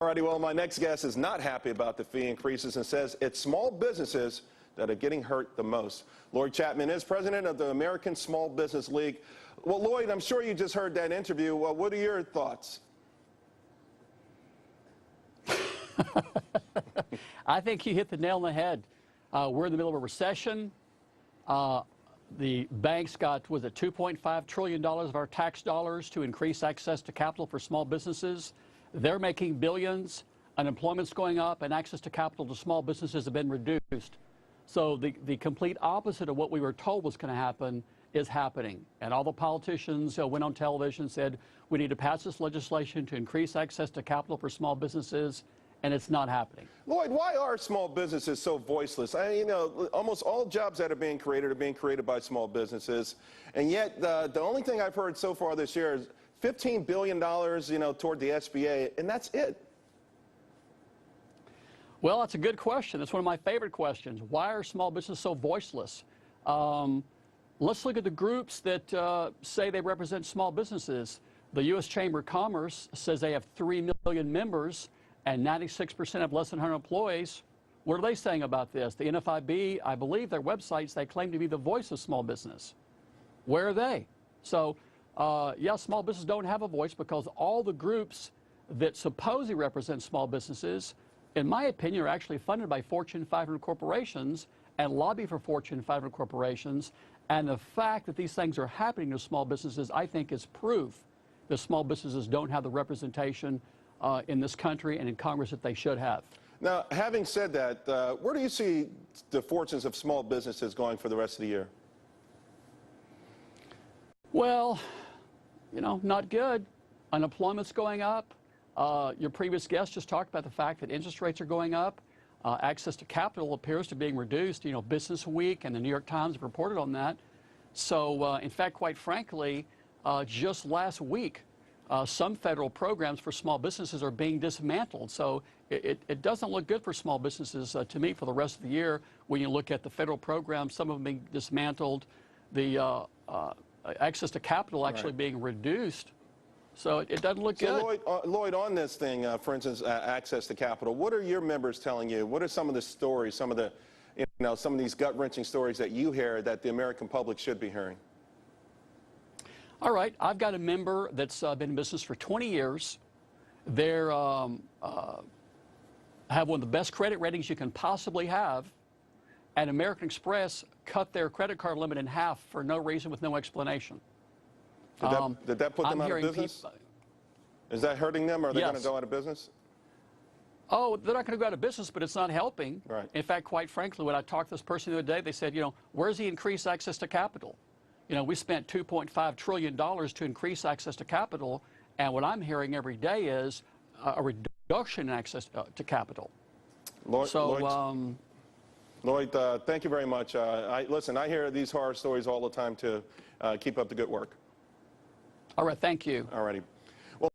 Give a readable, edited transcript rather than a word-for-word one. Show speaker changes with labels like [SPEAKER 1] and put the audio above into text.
[SPEAKER 1] Alrighty, well, my next guest is not happy about the fee increases and says it's small businesses that are getting hurt the most. Lloyd Chapman is president of the American Small Business League. Well, Lloyd, I'm sure you just heard that interview. Well, what are your thoughts?
[SPEAKER 2] I think you hit the nail on the head. We're in the middle of a recession. The banks got, was it $2.5 trillion of our tax dollars to increase access to capital for small businesses. They're making billions, unemployment's going up, and access to capital to small businesses have been reduced. So the complete opposite of what we were told was going to happen is happening. And all the politicians went on television and said, we need to pass this legislation to increase access to capital for small businesses, and it's not happening.
[SPEAKER 1] Lloyd, why are small businesses so voiceless? Almost all jobs that are being created by small businesses, and yet the only thing I've heard so far this year is $15 billion, toward the SBA, and that's it.
[SPEAKER 2] Well, that's a good question. That's one of my favorite questions. Why are small businesses so voiceless? Let's look at the groups that say they represent small businesses. The U.S. Chamber of Commerce says they have 3 million members and 96% have less than 100 employees. What are they saying about this? The NFIB, I believe their websites, they claim to be the voice of small business. Where are they? So, yeah, small businesses don't have a voice because all the groups that supposedly represent small businesses, in my opinion, are actually funded by Fortune 500 corporations and lobby for Fortune 500 corporations. And the fact that these things are happening to small businesses, I think, is proof that small businesses don't have the representation in this country and in Congress that they should have.
[SPEAKER 1] Now, having said that, where do you see the fortunes of small businesses going for the rest of the year?
[SPEAKER 2] Well, not good. Unemployment's going up. Your previous guest just talked about the fact that interest rates are going up. Access to capital appears to be being reduced. Business Week and the New York Times have reported on that. So, in fact, quite frankly, just last week, some federal programs for small businesses are being dismantled. So it doesn't look good for small businesses to me for the rest of the year when you look at the federal programs, some of them being dismantled, the access to capital actually being reduced. So it doesn't look good.
[SPEAKER 1] Lloyd, on this thing, for instance, access to capital, what are your members telling you? What are some of the stories, some of these gut-wrenching stories that you hear that the American public should be hearing?
[SPEAKER 2] All right, I've got a member that's been in business for 20 years. They're have one of the best credit ratings you can possibly have, and American Express cut their credit card limit in half for no reason with no explanation.
[SPEAKER 1] Did that put them out of business? Is that hurting them, or are they going to go out of business?
[SPEAKER 2] Oh, they're not going to go out of business, but it's not helping.
[SPEAKER 1] Right.
[SPEAKER 2] In fact, quite frankly, when I talked to this person the other day, they said, where's the increased access to capital? We spent $2.5 trillion to increase access to capital, and what I'm hearing every day is a reduction in access to capital.
[SPEAKER 1] Lloyd, thank you very much. Listen, I hear these horror stories all the time, too. Keep up the good work.
[SPEAKER 2] All right, thank you.
[SPEAKER 1] All righty.